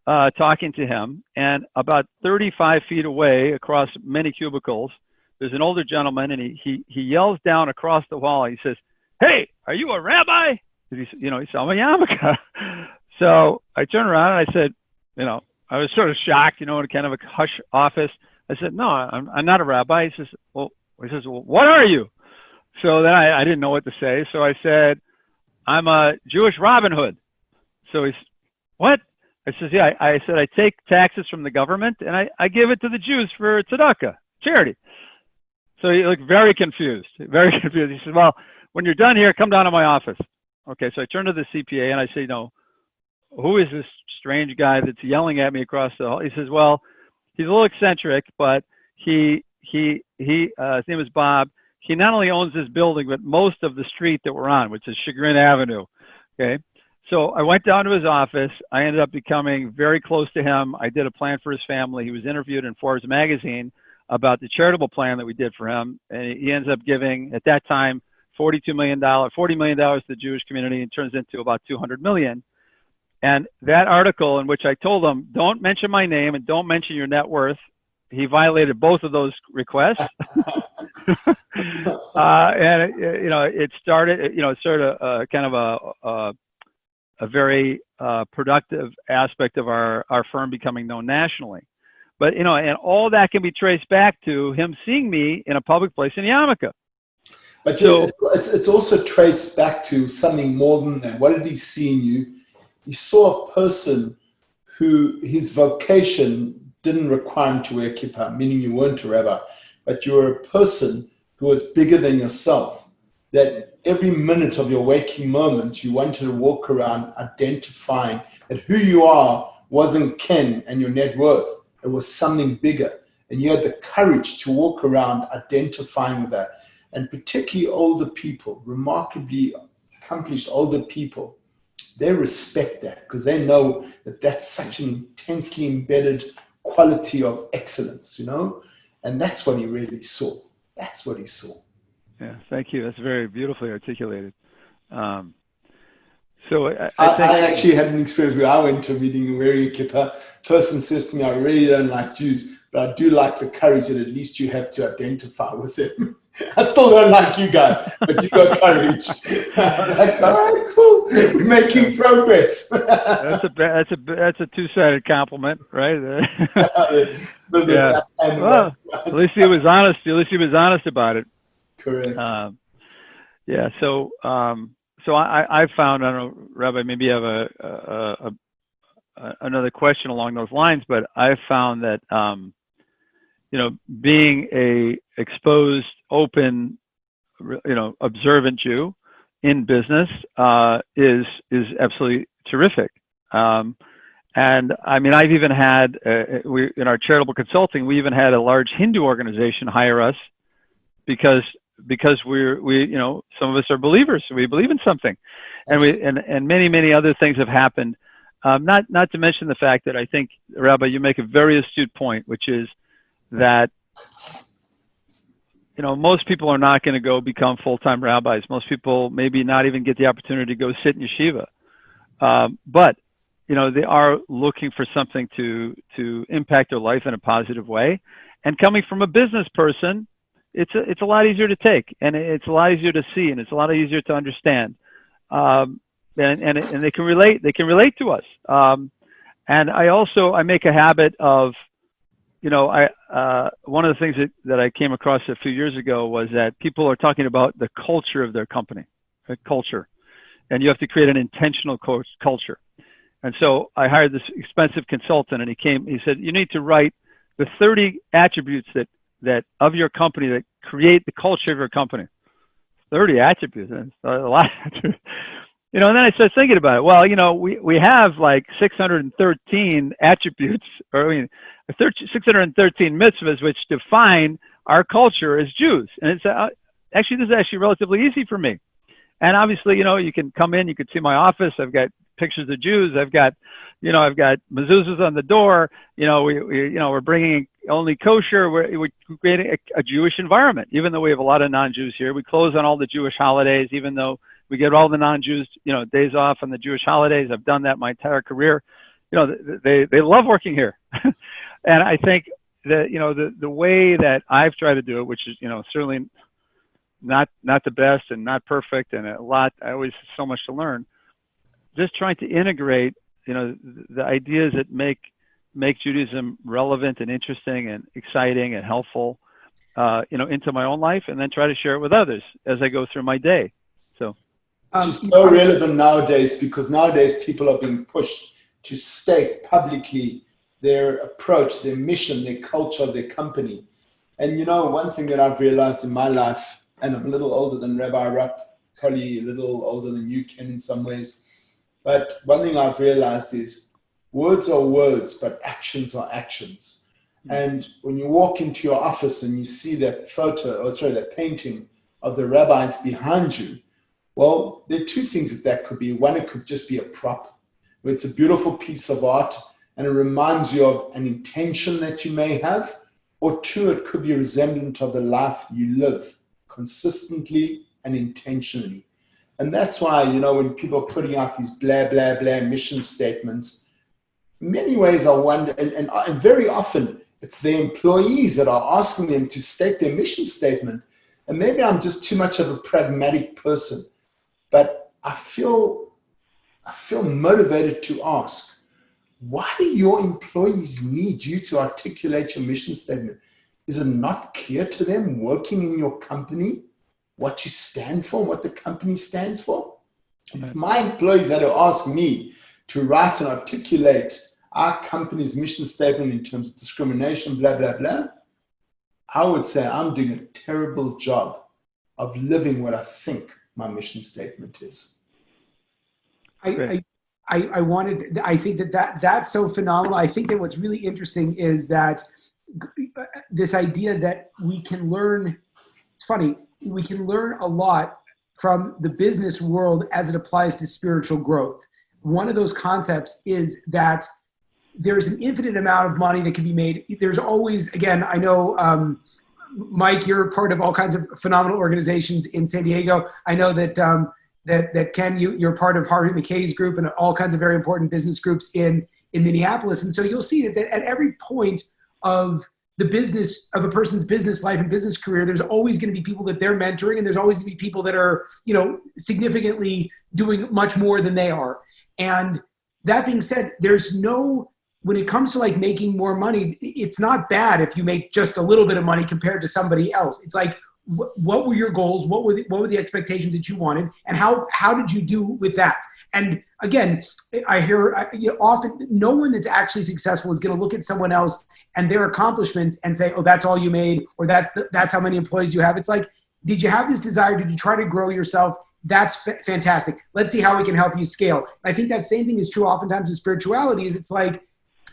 C: talking to him, and about 35 feet away across many cubicles, there's an older gentleman, and he yells down across the hall. He says, "Hey, are you a rabbi?" He said, "I'm a yarmulke." So I turned around and I said, I was sort of shocked, in kind of a hush office. I said, "No, I'm not a rabbi." He says, "Well, what are you?" So then I didn't know what to say. So I said, "I'm a Jewish Robin Hood." So he's, "What?" I says, "Yeah." I said, "I take taxes from the government and I give it to the Jews for tzedakah, charity." So he looked very confused, very confused. He said, "Well, when you're done here, come down to my office." Okay, so I turned to the CPA and I say, "Who is this strange guy that's yelling at me across the hall?" He says, "Well, he's a little eccentric, but his name is Bob. He not only owns this building, but most of the street that we're on, which is Chagrin Avenue." Okay. So I went down to his office. I ended up becoming very close to him. I did a plan for his family. He was interviewed in Forbes magazine about the charitable plan that we did for him. And he ends up giving, at that time, $40 million to the Jewish community, and turns into about $200 million. And that article in which I told him, "Don't mention my name and don't mention your net worth," he violated both of those requests. And it started, sort of kind of a very productive aspect of our firm becoming known nationally. But, and all that can be traced back to him seeing me in a public place in yarmulke.
D: But it's also traced back to something more than that. What did he see in you? He saw a person who his vocation didn't require him to wear kippah, meaning you weren't a rabbi, but you were a person who was bigger than yourself, that every minute of your waking moment, you wanted to walk around identifying that who you are wasn't Ken and your net worth. It was something bigger. And you had the courage to walk around identifying with that. And particularly older people, remarkably accomplished older people, they respect that because they know that that's such an intensely embedded quality of excellence, and that's what he really saw. That's what he saw.
C: Yeah, thank you. That's very beautifully articulated. So
D: I actually had an experience where I went to a meeting wearing a kippah. Person says to me, "I really don't like Jews, but I do like the courage that at least you have to identify with them." I still don't like you guys, but you got courage. I'm like, all right, cool. We're making progress.
C: That's a two-sided compliment, right?
D: Yeah.
C: Well, at least he was honest. At least he was honest about it.
D: Correct.
C: Yeah. So I found, I don't know, Rabbi, maybe you have another question along those lines, but I found that being a exposed, open, observant Jew in business is absolutely terrific. And I mean, I've even had in our charitable consulting, we even had a large Hindu organization hire us because we some of us are believers. We believe in something, and many other things have happened. Not to mention the fact that I think, Rabbi, you make a very astute point, which is that most people are not going to go become full-time rabbis. Most people maybe not even get the opportunity to go sit in yeshiva, but they are looking for something to impact their life in a positive way. And coming from a business person, it's a lot easier to take, and it's a lot easier to see, and it's a lot easier to understand. And they can relate. They can relate to us. And I make a habit of, one of the things that I came across a few years ago was that people are talking about the culture of their company, culture, and you have to create an intentional culture. And so I hired this expensive consultant, and he said, "You need to write the 30 attributes that of your company that create the culture of your company." 30 attributes, that's a lot. And then I started thinking about it. Well, we have like 613 attributes, 613 mitzvahs, which define our culture as Jews. And it's this is actually relatively easy for me. And obviously, you can come in, you can see my office. I've got pictures of Jews. I've got mezuzahs on the door. We're bringing only kosher. We're creating a Jewish environment, even though we have a lot of non-Jews here. We close on all the Jewish holidays, even though we get all the non-Jews, days off on the Jewish holidays. I've done that my entire career. They love working here. And I think that, the way that I've tried to do it, which is, certainly not the best and not perfect, and I always so much to learn. Just trying to integrate, the ideas that make Judaism relevant and interesting and exciting and helpful, into my own life, and then try to share it with others as I go through my day. So,
D: which is so relevant nowadays, because nowadays people are being pushed to state publicly their approach, their mission, their culture, their company. And one thing that I've realized in my life, and I'm a little older than Rabbi Rupp, probably a little older than you, Ken, in some ways, but one thing I've realized is words are words, but actions are actions. And when you walk into your office and you see that that painting of the rabbis behind you, well, there are two things that could be. One, it could just be a prop, where it's a beautiful piece of art and it reminds you of an intention that you may have. Or two, it could be a resemblance of the life you live consistently and intentionally. And that's why, when people are putting out these blah, blah, blah mission statements, in many ways I wonder, and very often it's the employees that are asking them to state their mission statement. And maybe I'm just too much of a pragmatic person, but I feel motivated to ask, why do your employees need you to articulate your mission statement? Is it not clear to them working in your company what you stand for, what the company stands for? If my employees had to ask me to write and articulate our company's mission statement in terms of discrimination, blah, blah, blah, I would say I'm doing a terrible job of living what I think my mission statement is.
B: I think that's so phenomenal. I think that what's really interesting is that this idea that we can learn, it's funny, we can learn a lot from the business world as it applies to spiritual growth. One of those concepts is that there's an infinite amount of money that can be made. There's always, again, I know, Mike, you're part of all kinds of phenomenal organizations in San Diego. I know that that Ken, you're part of Harvey McKay's group and all kinds of very important business groups in Minneapolis. And so you'll see that at every point of the business of a person's business life and business career, there's always going to be people that they're mentoring, and there's always going to be people that are, significantly doing much more than they are. And that being said, when it comes to like making more money, it's not bad if you make just a little bit of money compared to somebody else. It's like, what were your goals? What were the expectations that you wanted? And how did you do with that? And again, I hear often no one that's actually successful is going to look at someone else and their accomplishments and say, oh, that's all you made, or that's how many employees you have. It's like, did you have this desire? Did you try to grow yourself? That's fantastic. Let's see how we can help you scale. I think that same thing is true oftentimes in spirituality. Is it's like,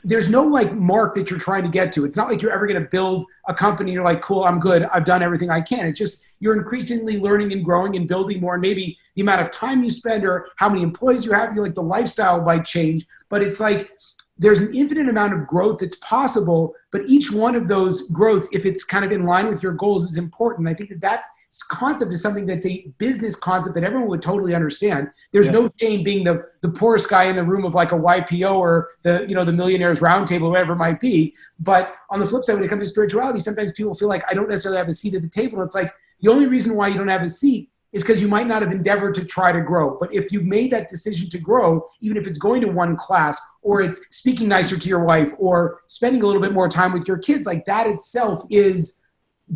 B: there's no like mark that you're trying to get to. It's not like you're ever going to build a company. You're like, cool, I'm good. I've done everything I can. It's just, you're increasingly learning and growing and building more. And maybe the amount of time you spend or how many employees you have, the lifestyle might change, but it's like, there's an infinite amount of growth that's possible, but each one of those growths, if it's kind of in line with your goals, is important. I think that concept is something that's a business concept that everyone would totally understand. There's no shame being the poorest guy in the room of like a YPO or the millionaires roundtable, whatever it might be. But on the flip side, when it comes to spirituality, sometimes people feel like I don't necessarily have a seat at the table. It's like the only reason why you don't have a seat is because you might not have endeavored to try to grow. But if you've made that decision to grow, even if it's going to one class or it's speaking nicer to your wife or spending a little bit more time with your kids, like that itself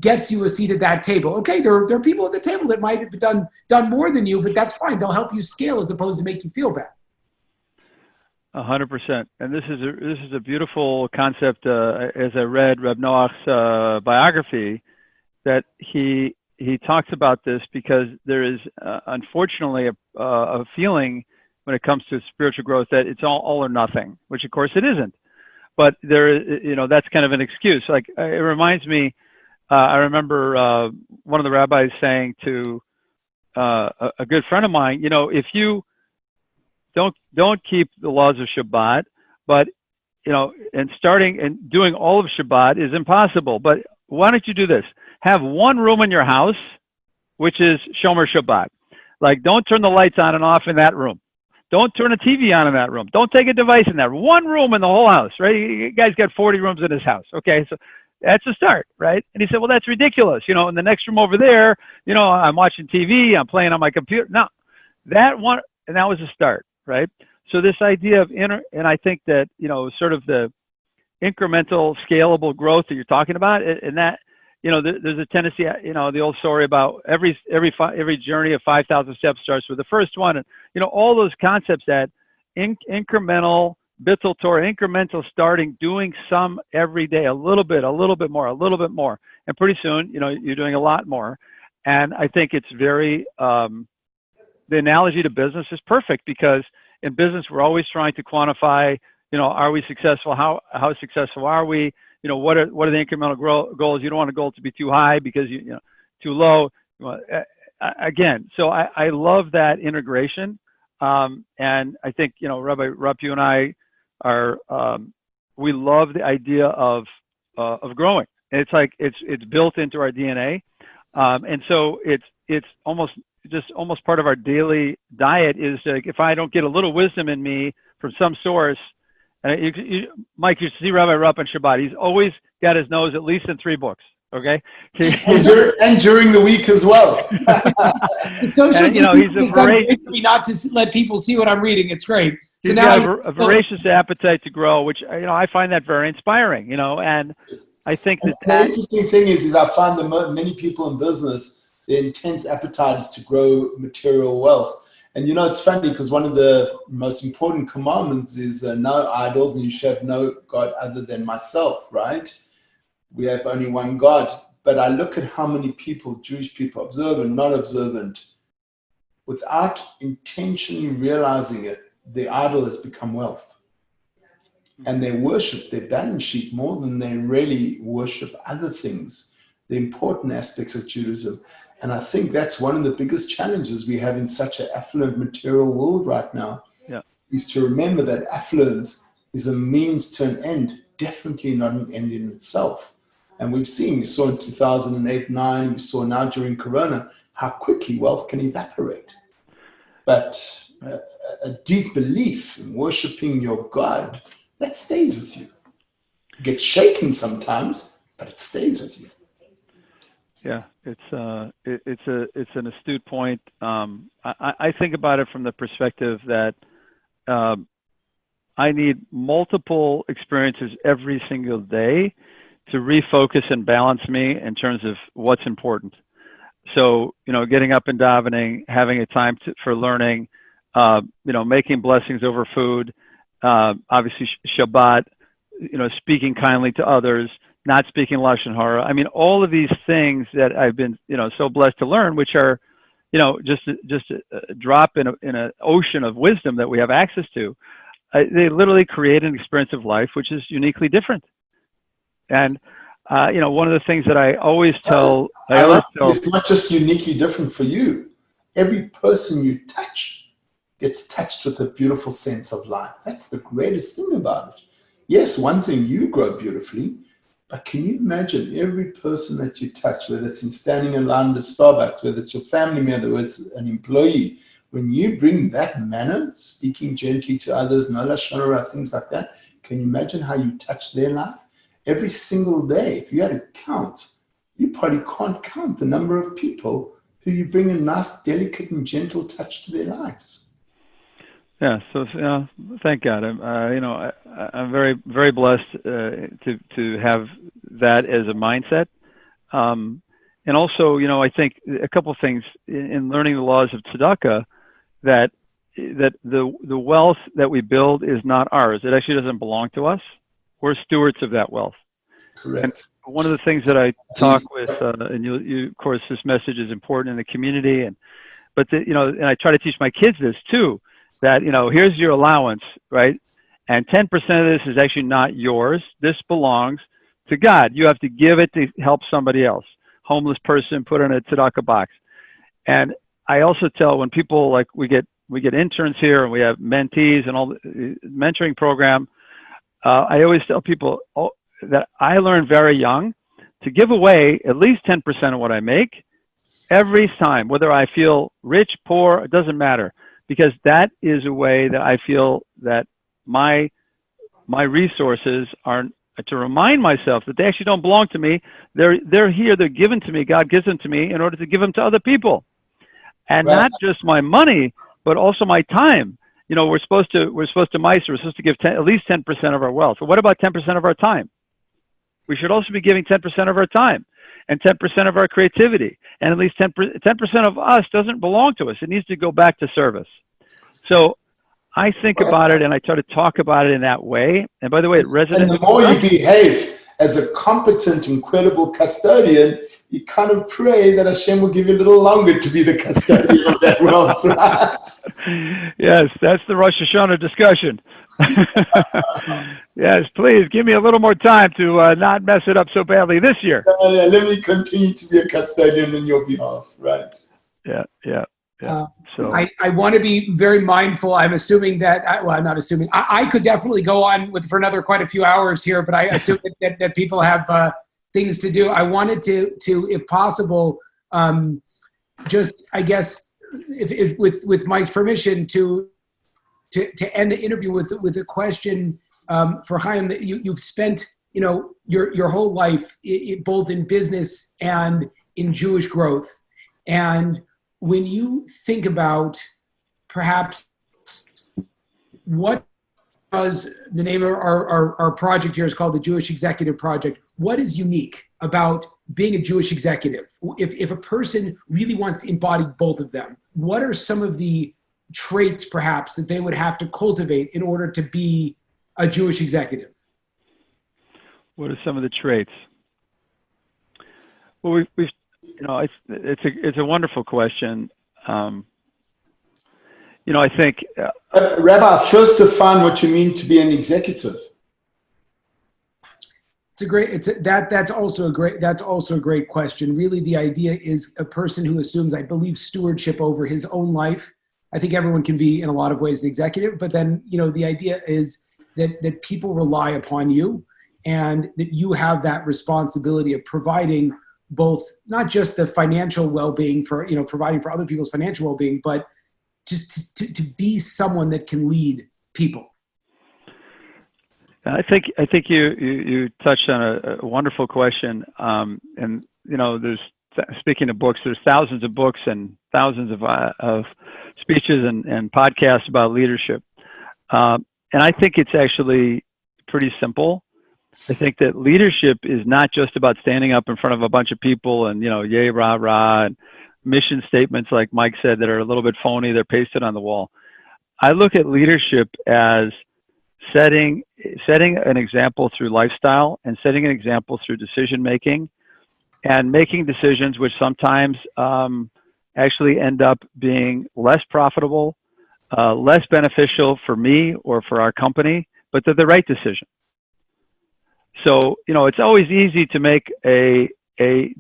B: gets you a seat at that table. Okay, there are people at the table that might have done more than you, but that's fine. They'll help you scale as opposed to make you feel bad.
C: 100%. And this is a beautiful concept. As I read Reb Noach's biography, that he talks about this because there is unfortunately a feeling when it comes to spiritual growth that it's all or nothing, which of course it isn't. But there is, that's kind of an excuse. Like it reminds me. I remember one of the rabbis saying to a good friend of mine, if you don't keep the laws of Shabbat, but and starting and doing all of Shabbat is impossible. But why don't you do this? Have one room in your house, which is Shomer Shabbat. Like, don't turn the lights on and off in that room. Don't turn a TV on in that room. Don't take a device in that room. One room in the whole house, right? You guys got 40 rooms in his house. Okay, so That's a start, right? And he said, well, that's ridiculous. You know, in the next room over there, you know, I'm watching TV, I'm playing on my computer. No, that one, and that was a start, right? So this idea of and I think that, you know, sort of the incremental scalable growth that you're talking about, and that, you know, there's a tendency, you know, the old story about every journey of 5,000 steps starts with the first one. And, you know, all those concepts that incremental, Bittel Torah, incremental starting, doing some every day, a little bit more. And pretty soon, you know, you're doing a lot more. And I think it's very, the analogy to business is perfect, because in business, we're always trying to quantify, you know, are we successful? How successful are we? You know, what are the incremental goals? You don't want a goal to be too high because you know, too low. Again, so I love that integration. And I think, you know, Rabbi Rupp, you and I are, we love the idea of growing. It's like, it's built into our DNA. And so it's almost part of our daily diet is like, if I don't get a little wisdom in me from some source, and Mike, you see Rabbi Rupp on Shabbat, he's always got his nose at least in 3 books. Okay.
D: and during the week as well.
B: Social
C: and, you know, he's a voracious,
B: not to let people see what I'm reading. It's great. So
C: he's
B: now
C: got a voracious appetite to grow, which, you know, I find that very inspiring, you know, and I think
D: the interesting thing is I find that many people in business, their intense appetite is to grow material wealth. And, you know, it's funny because one of the most important commandments is no idols, and you shall have no God other than myself, right? We have only one God. But I look at how many people, Jewish people, observant, not observant, without intentionally realizing it, the idol has become wealth. And they worship their balance sheet more than they really worship other things, the important aspects of Judaism. And I think that's one of the biggest challenges we have in such an affluent material world right now, is to remember that affluence is a means to an end, definitely not an end in itself. And we saw in 2008-9, we saw now during Corona, how quickly wealth can evaporate. But a deep belief in worshiping your God, that stays with you. You get shaken sometimes, but it stays with you.
C: Yeah, it's an astute point. I think about it from the perspective that I need multiple experiences every single day to refocus and balance me in terms of what's important. So, you know, getting up and davening, having a time for learning, you know, making blessings over food, obviously Shabbat, you know, speaking kindly to others, not speaking Lashon Hara. I mean, all of these things that I've been, you know, so blessed to learn, which are, you know, just a drop in an ocean of wisdom that we have access to. They literally create an experience of life which is uniquely different. And you know, one of the things that I always tell,
D: it's not just uniquely different for you. Every person you touch gets touched with a beautiful sense of life. That's the greatest thing about it. Yes, one thing, you grow beautifully, but can you imagine every person that you touch, whether it's in standing in line at Starbucks, whether it's your family member, whether it's an employee, when you bring that manner, speaking gently to others, no lashon hara, things like that, can you imagine how you touch their life? Every single day, if you had to count, you probably can't count the number of people who you bring a nice, delicate, and gentle touch to their lives.
C: Yeah, so thank God. I'm very, very blessed to have that as a mindset, and also, you know, I think a couple of things in learning the laws of tzedakah, that the wealth that we build is not ours. It actually doesn't belong to us. We're stewards of that wealth.
D: Correct.
C: And one of the things that I talk with, and you, of course, this message is important in the community, but you know, and I try to teach my kids this too, that, you know, here's your allowance, right? And 10% of this is actually not yours. This belongs to God. You have to give it to help somebody else. Homeless person, put it in a tzedakah box. And I also tell when people, like, we get interns here and we have mentees and all the mentoring program, I always tell people that I learned very young to give away at least 10% of what I make every time, whether I feel rich, poor, it doesn't matter, because that is a way that I feel that my resources are to remind myself that they actually don't belong to me. They're here. They're given to me. God gives them to me in order to give them to other people, and
D: Right.
C: not just my money, but also my time. We're supposed to give at least 10% of our wealth. But what about 10% of our time? We should also be giving 10% of our time and 10% of our creativity, and at least 10% of us doesn't belong to us. It needs to go back to service. So I think about it, and I try to talk about it in that way. And by the way, it resonates.
D: And the more you behave as a competent, incredible custodian, you kind of pray that Hashem will give you a little longer to be the custodian of that wealth, right?
C: Yes, that's the Rosh Hashanah discussion. Yes, please give me a little more time to not mess it up so badly this year.
D: Let me continue to be a custodian on your behalf, right?
C: Yeah. So
B: I want to be very mindful. I'm assuming that, I'm not assuming. I could definitely go on for another quite a few hours here, but I assume that people have things to do. I wanted to if possible, just, I guess, if with Mike's permission, to end the interview with a question for Chaim, that you've spent your whole life both in business and in Jewish growth. And when you think about perhaps what does the name of our project here is called the Jewish Executive Project, what is unique about being a Jewish executive? If a person really wants to embody both of them, what are some of the traits perhaps that they would have to cultivate in order to be a Jewish executive? What are some of the traits? Well, it's a wonderful question. I think
D: Rabbi, first define what you mean to be an executive.
B: That's also a great question. Really, the idea is a person who assumes, I believe, stewardship over his own life. I think everyone can be in a lot of ways an executive, but then the idea is that people rely upon you, and that you have that responsibility of providing both, not just the financial well-being for providing for other people's financial well-being, but just to be someone that can lead people.
C: I think you touched on a wonderful question, and there's, speaking of books, there's thousands of books and thousands of speeches and podcasts about leadership, and I think it's actually pretty simple. I think that leadership is not just about standing up in front of a bunch of people and yay rah rah and mission statements like Mike said that are a little bit phony. They're pasted on the wall. I look at leadership as setting an example through lifestyle, and setting an example through decision making, and making decisions which sometimes actually end up being less profitable, less beneficial for me or for our company, but they're the right decision. So it's always easy to make a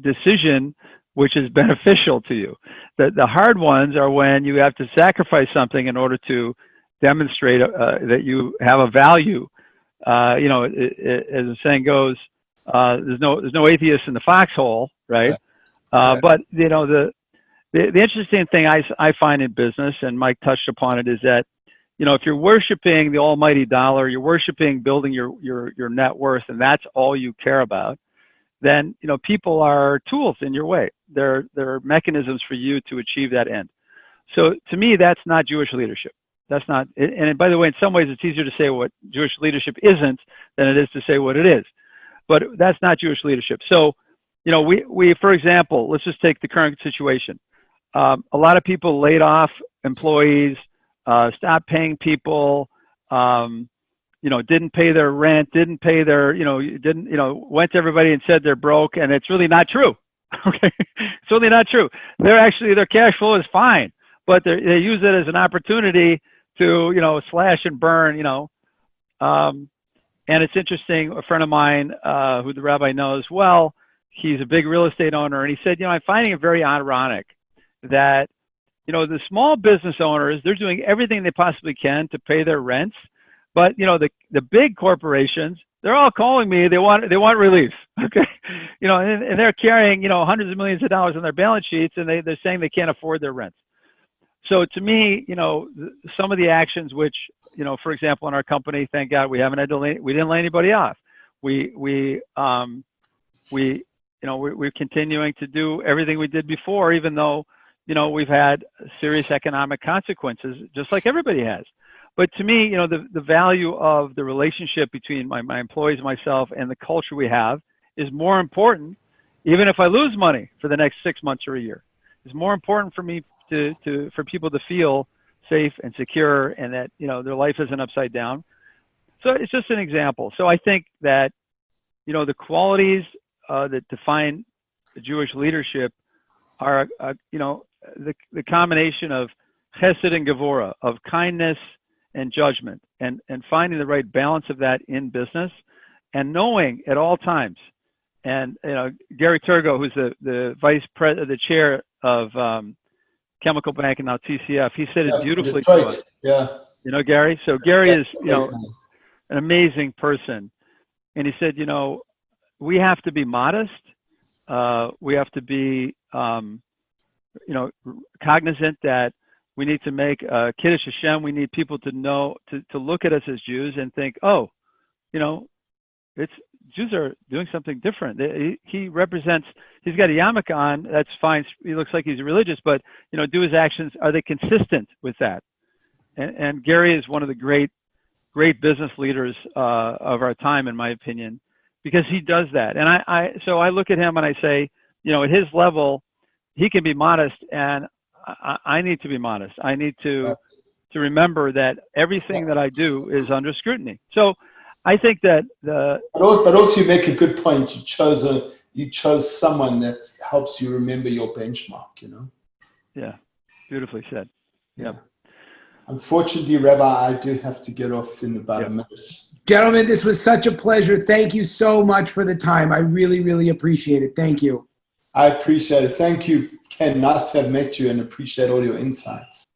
C: decision which is beneficial to you. The hard ones are when you have to sacrifice something in order to demonstrate that you have a value. As the saying goes, there's no atheist in the foxhole, right? But the interesting thing I find in business, and Mike touched upon it, is that if you're worshiping the almighty dollar, you're worshiping building your net worth, and that's all you care about, then people are tools in your way. They're mechanisms for you to achieve that end. So to me, that's not Jewish leadership. That's not. And by the way, in some ways, it's easier to say what Jewish leadership isn't than it is to say what it is. But that's not Jewish leadership. So we for example, let's just take the current situation. A lot of people laid off employees, stopped paying people, didn't pay their rent, didn't pay their, went to everybody and said they're broke, and it's really not true. Okay, it's really not true. Their cash flow is fine, but they use it as an opportunity to, slash and burn, and it's interesting. A friend of mine, who the rabbi knows well, he's a big real estate owner, and he said, I'm finding it very ironic that, the small business owners, they're doing everything they possibly can to pay their rents. But, the big corporations, they're all calling me. They want relief. Okay. And they're carrying, hundreds of millions of dollars on their balance sheets, and they're saying they can't afford their rents. So to me, some of the actions which, for example, in our company, thank God we didn't lay anybody off. we're continuing to do everything we did before, even though, we've had serious economic consequences, just like everybody has. But to me, the value of the relationship between my employees and myself and the culture we have is more important, even if I lose money for the next 6 months or a year. It's more important for me for people to feel safe and secure, and that, their life isn't upside down. So it's just an example. So I think that, the qualities that define the Jewish leadership are, the combination of chesed and gevura, of kindness and judgment, and finding the right balance of that in business, and knowing at all times. And Gary Turgo, who's the vice president, the chair of Chemical Bank and now TCF, he said it beautifully to us.
D: Yeah.
C: Gary. So Gary is an amazing person, and he said, we have to be modest. We have to be cognizant that we need to make Kiddush Hashem. We need people to know, to look at us as Jews and think, Jews are doing something different. He represents, he's got a yarmulke on, that's fine. He looks like he's religious, but, do his actions, are they consistent with that? And Gary is one of the great business leaders of our time, in my opinion, because he does that. And so I look at him and I say, at his level, he can be modest, and I need to be modest. I need to remember that everything that I do is under scrutiny. So I think that but
D: also you make a good point. You chose someone that helps you remember your benchmark.
C: Yeah, beautifully said. Yeah.
D: Unfortunately, Rabbi, I do have to get off in about a minute.
B: Gentlemen, this was such a pleasure. Thank you so much for the time. I really, really appreciate it. Thank you.
D: I appreciate it. Thank you, Ken. Nice to have met you, and appreciate all your insights.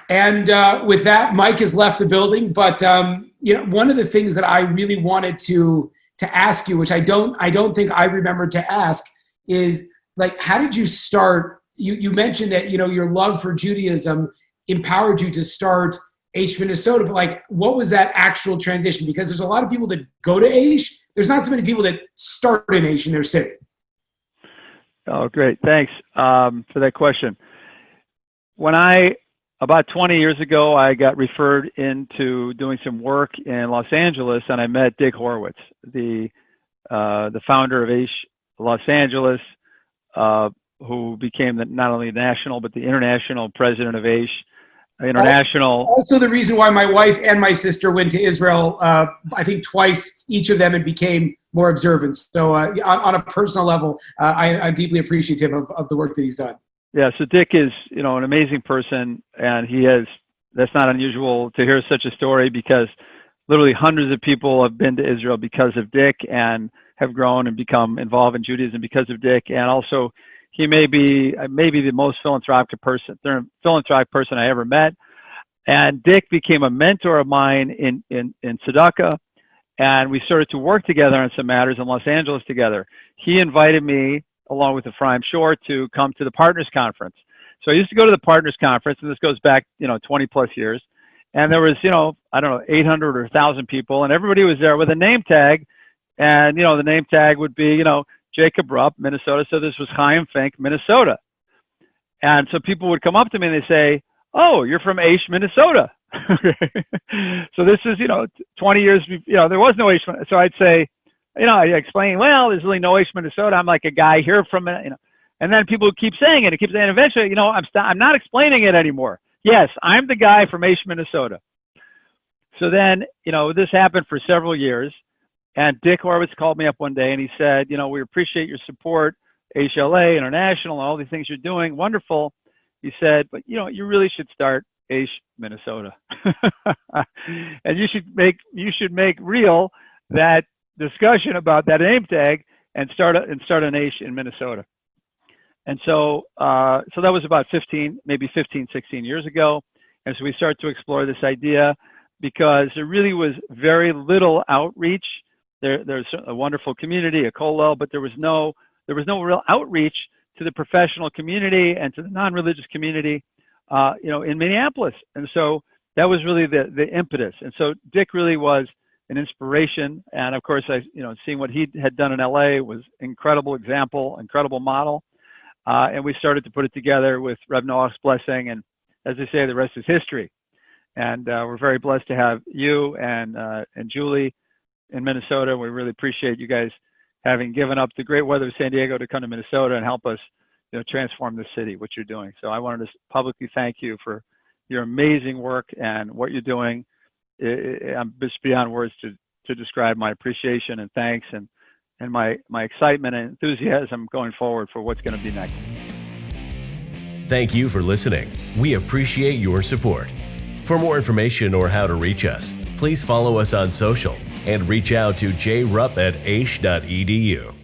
B: And with that, Mike has left the building. But one of the things that I really wanted to ask you, which I don't think I remember to ask, is like, how did you start? You mentioned that your love for Judaism empowered you to start Aish, Minnesota. But like, what was that actual transition? Because there's a lot of people that go to Aish. There's not so many people that start in Aish in their city.
C: Oh, great. Thanks for that question. About 20 years ago, I got referred into doing some work in Los Angeles, and I met Dick Horowitz, the founder of Aish Los Angeles, who became not only the national but the international president of Aish International.
B: Also, the reason why my wife and my sister went to Israel, I think twice each of them, and became more observant. So, on a personal level, I'm deeply appreciative of the work that he's done.
C: Yeah, so Dick is, an amazing person, and that's not unusual to hear such a story, because literally hundreds of people have been to Israel because of Dick and have grown and become involved in Judaism because of Dick. And also, he may be the most philanthropic person I ever met. And Dick became a mentor of mine in Tzedakah, and we started to work together on some matters in Los Angeles together. He invited me, along with Ephraim Shore, to come to the Partners Conference. So I used to go to the Partners Conference, and this goes back, 20 plus years. And there was, 800 or 1,000 people, and everybody was there with a name tag. And, the name tag would be, Jacob Rupp, Minnesota. So this was Chaim, Fink, Minnesota. And so people would come up to me and they say, "Oh, you're from Aish, Minnesota." So this is, 20 years, there was no Aish. So I'd say, I explain, well, there's really no Aish, Minnesota. I'm like a guy here from, and then people keep saying it. It keeps saying, eventually, I'm not explaining it anymore. Yes, I'm the guy from Aish, Minnesota. So then, this happened for several years. And Dick Horowitz called me up one day and he said, we appreciate your support, HLA, International, and all these things you're doing. Wonderful. He said, but you really should start Aish, Minnesota. And you should make real that discussion about that name tag and start an Aish in Minnesota. And so that was about 15, 16 years ago. And so we started to explore this idea, because there really was very little outreach. There's a wonderful community, a kollel, but there was no real outreach to the professional community and to the non-religious community, in Minneapolis. And so that was really the impetus. And so Dick really was an inspiration. And of course, seeing what he had done in LA was incredible example, incredible model. And we started to put it together with Reb Noach's blessing. And as they say, the rest is history. And we're very blessed to have you and Julie in Minnesota. We really appreciate you guys having given up the great weather of San Diego to come to Minnesota and help us, transform the city, what you're doing. So I wanted to publicly thank you for your amazing work and what you're doing. I'm just beyond words to describe my appreciation and thanks and my excitement and enthusiasm going forward for what's going to be next.
A: Thank you for listening. We appreciate your support. For more information or how to reach us, please follow us on social and reach out to jrupp@aish.edu.